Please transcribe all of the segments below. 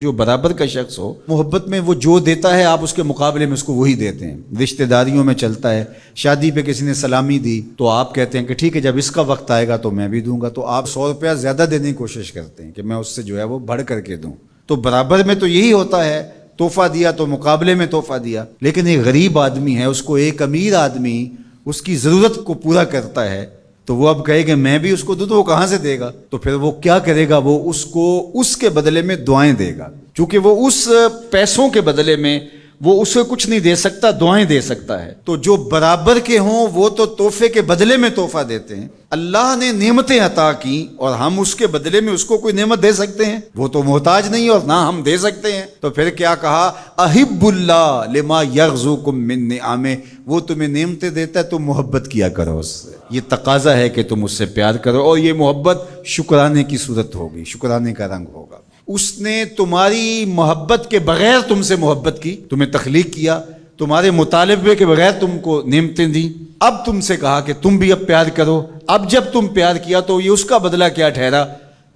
جو برابر کا شخص ہو محبت میں وہ جو دیتا ہے آپ اس کے مقابلے میں اس کو وہی دیتے ہیں. رشتہ داریوں میں چلتا ہے، شادی پہ کسی نے سلامی دی تو آپ کہتے ہیں کہ ٹھیک ہے جب اس کا وقت آئے گا تو میں بھی دوں گا، تو آپ 100 روپیہ زیادہ دینے کی کوشش کرتے ہیں کہ میں اس سے جو ہے وہ بڑھ کر کے دوں. تو برابر میں تو یہی ہوتا ہے، تحفہ دیا تو مقابلے میں تحفہ دیا. لیکن ایک غریب آدمی ہے، اس کو ایک امیر آدمی اس کی ضرورت کو پورا کرتا ہے تو وہ اب کہے کہ میں بھی اس کو دوں تو وہ کہاں سے دے گا؟ تو پھر وہ کیا کرے گا؟ وہ اس کو اس کے بدلے میں دعائیں دے گا، چونکہ وہ اس پیسوں کے بدلے میں وہ اسے کچھ نہیں دے سکتا، دعائیں دے سکتا ہے. تو جو برابر کے ہوں وہ تو تحفے کے بدلے میں تحفہ دیتے ہیں. اللہ نے نعمتیں عطا کی اور ہم اس کے بدلے میں اس کو کوئی نعمت دے سکتے ہیں؟ وہ تو محتاج نہیں اور نہ ہم دے سکتے ہیں. تو پھر کیا کہا؟ احب اللہ لما یرزقکم من نعمہ، وہ تمہیں نعمتیں دیتا ہے تو محبت کیا کرو اس سے. یہ تقاضا ہے کہ تم اس سے پیار کرو، اور یہ محبت شکرانے کی صورت ہوگی، شکرانے کا رنگ ہوگا. اس نے تمہاری محبت کے بغیر تم سے محبت کی، تمہیں تخلیق کیا، تمہارے مطالبے کے بغیر تم کو نعمتیں دی. اب تم سے کہا کہ تم بھی اب پیار کرو. اب جب تم پیار کیا تو یہ اس کا بدلہ کیا ٹھہرا؟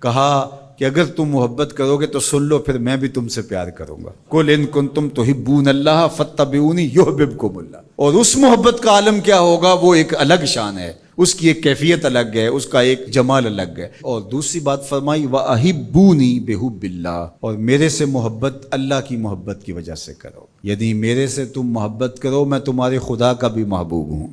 کہا کہ اگر تم محبت کرو گے تو سن لو پھر میں بھی تم سے پیار کروں گا. قل ان کنتم تحبون اللہ فاتبعونی یحببکم اللہ. اور اس محبت کا عالم کیا ہوگا؟ وہ ایک الگ شان ہے، اس کی ایک کیفیت الگ ہے، اس کا ایک جمال الگ ہے. اور دوسری بات فرمائی وَأَحِبُّونِي بِحُبِّ اللَّهِ، اور میرے سے محبت اللہ کی محبت کی وجہ سے کرو. یعنی میرے سے تم محبت کرو، میں تمہارے خدا کا بھی محبوب ہوں.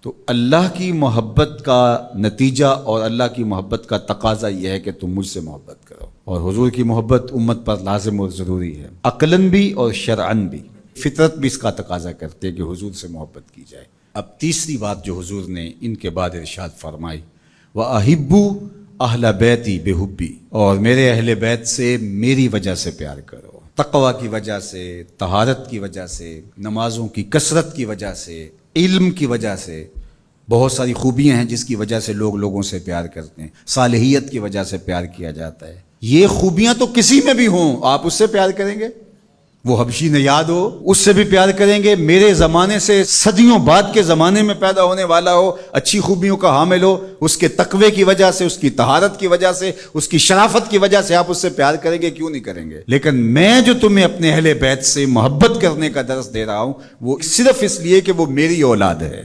تو اللہ کی محبت کا نتیجہ اور اللہ کی محبت کا تقاضا یہ ہے کہ تم مجھ سے محبت کرو. اور حضور کی محبت امت پر لازم اور ضروری ہے، عقلاً بھی اور شرعاً بھی. فطرت بھی اس کا تقاضا کرتے ہے کہ حضور سے محبت کی جائے. اب تیسری بات جو حضور نے ان کے بعد ارشاد فرمائی، وَأَحِبُّ أَهْلَ بَيْتِي بِحُبِّي، اور میرے اہل بیت سے میری وجہ سے پیار کرو. تقوی کی وجہ سے، طہارت کی وجہ سے، نمازوں کی کثرت کی وجہ سے، علم کی وجہ سے. بہت ساری خوبیاں ہیں جس کی وجہ سے لوگ لوگوں سے پیار کرتے ہیں. صالحیت کی وجہ سے پیار کیا جاتا ہے. یہ خوبیاں تو کسی میں بھی ہوں، آپ اس سے پیار کریں گے؟ وہ حبشی نے یاد ہو، اس سے بھی پیار کریں گے. میرے زمانے سے صدیوں بعد کے زمانے میں پیدا ہونے والا ہو، اچھی خوبیوں کا حامل ہو، اس کے تقوی کی وجہ سے، اس کی طہارت کی وجہ سے، اس کی شرافت کی وجہ سے آپ اس سے پیار کریں گے؟ کیوں نہیں کریں گے؟ لیکن میں جو تمہیں اپنے اہل بیت سے محبت کرنے کا درس دے رہا ہوں وہ صرف اس لیے کہ وہ میری اولاد ہے،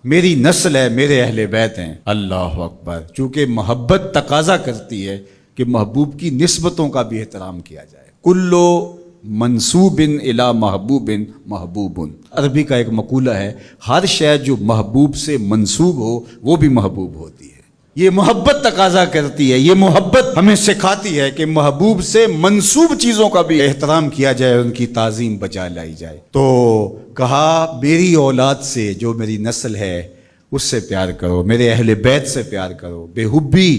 میری نسل ہے، میرے اہل بیت ہیں. اللہ اکبر. چونکہ محبت تقاضا کرتی ہے کہ محبوب کی نسبتوں کا بھی احترام کیا جائے. کلو منصوب الی محبوب محبوب. عربی کا ایک مقولہ ہے، ہر شے جو محبوب سے منسوب ہو وہ بھی محبوب ہوتی ہے. یہ محبت تقاضا کرتی ہے، یہ محبت ہمیں سکھاتی ہے کہ محبوب سے منسوب چیزوں کا بھی احترام کیا جائے، ان کی تعظیم بجا لائی جائے. تو کہا میری اولاد سے، جو میری نسل ہے اس سے پیار کرو، میرے اہل بیت سے پیار کرو. بے حبی،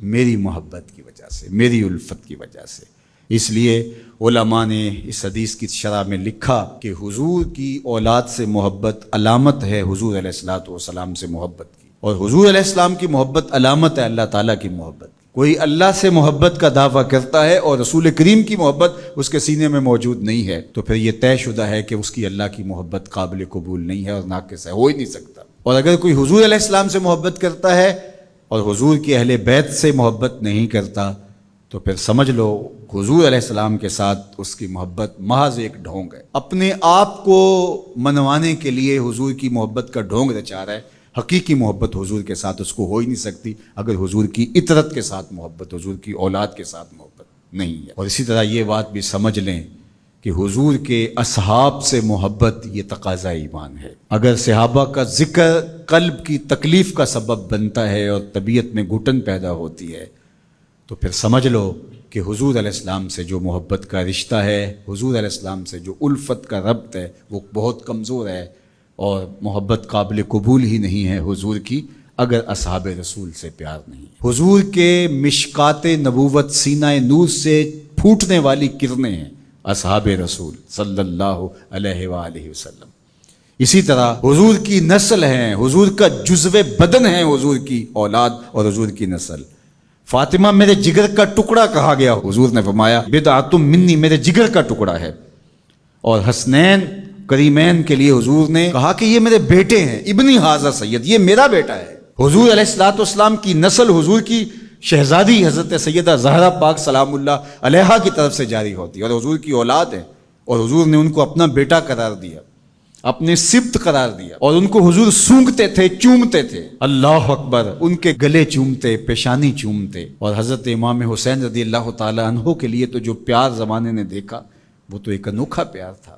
میری محبت کی وجہ سے، میری الفت کی وجہ سے. اس لیے علماء نے اس حدیث کی شرح میں لکھا کہ حضور کی اولاد سے محبت علامت ہے حضور علیہ الصلوۃ والسلام سے محبت کی، اور حضور علیہ السلام کی محبت علامت ہے اللہ تعالیٰ کی محبت. کوئی اللہ سے محبت کا دعویٰ کرتا ہے اور رسول کریم کی محبت اس کے سینے میں موجود نہیں ہے تو پھر یہ طے شدہ ہے کہ اس کی اللہ کی محبت قابل قبول نہیں ہے اور ناقص ہے، ہو ہی نہیں سکتا. اور اگر کوئی حضور علیہ السلام سے محبت کرتا ہے اور حضور کے اہل بیت سے محبت نہیں کرتا تو پھر سمجھ لو حضور علیہ السلام کے ساتھ اس کی محبت محض ایک ڈھونگ ہے. اپنے آپ کو منوانے کے لیے حضور کی محبت کا ڈھونگ رچا رہا ہے. حقیقی محبت حضور کے ساتھ اس کو ہو ہی نہیں سکتی اگر حضور کی اطرت کے ساتھ محبت، حضور کی اولاد کے ساتھ محبت نہیں ہے. اور اسی طرح یہ بات بھی سمجھ لیں کہ حضور کے اصحاب سے محبت یہ تقاضا ایمان ہے. اگر صحابہ کا ذکر قلب کی تکلیف کا سبب بنتا ہے اور طبیعت میں گھٹن پیدا ہوتی ہے تو پھر سمجھ لو کہ حضور علیہ السلام سے جو محبت کا رشتہ ہے، حضور علیہ السلام سے جو الفت کا ربط ہے وہ بہت کمزور ہے، اور محبت قابل قبول ہی نہیں ہے حضور کی اگر اصحاب رسول سے پیار نہیں. حضور کے مشکات نبوت سینہ نور سے پھوٹنے والی کرنیں ہیں اصحاب رسول صلی اللہ علیہ وآلہ وسلم. اسی طرح حضور کی نسل ہیں، حضور کا جزو بدن ہیں حضور کی اولاد اور حضور کی نسل. فاطمہ میرے جگر کا ٹکڑا کہا گیا، حضور نے فرمایا بدعۃ منی، میرے جگر کا ٹکڑا ہے. اور حسنین کریمین کے لیے حضور نے کہا کہ یہ میرے بیٹے ہیں، ابنی ھذا سید، یہ میرا بیٹا ہے. حضور علیہ الصلوۃ والسلام کی نسل حضور کی شہزادی حضرت سیدہ زہرا پاک سلام اللہ علیہا کی طرف سے جاری ہوتی ہے، اور حضور کی اولاد ہے، اور حضور نے ان کو اپنا بیٹا قرار دیا، اپنے سبط قرار دیا، اور ان کو حضور سونگتے تھے، چومتے تھے، اللہ اکبر، ان کے گلے چومتے، پیشانی چومتے۔ اور حضرت امام حسین رضی اللہ تعالی عنہ کے لیے تو جو پیار زمانے نے دیکھا وہ تو ایک انوکھا پیار تھا۔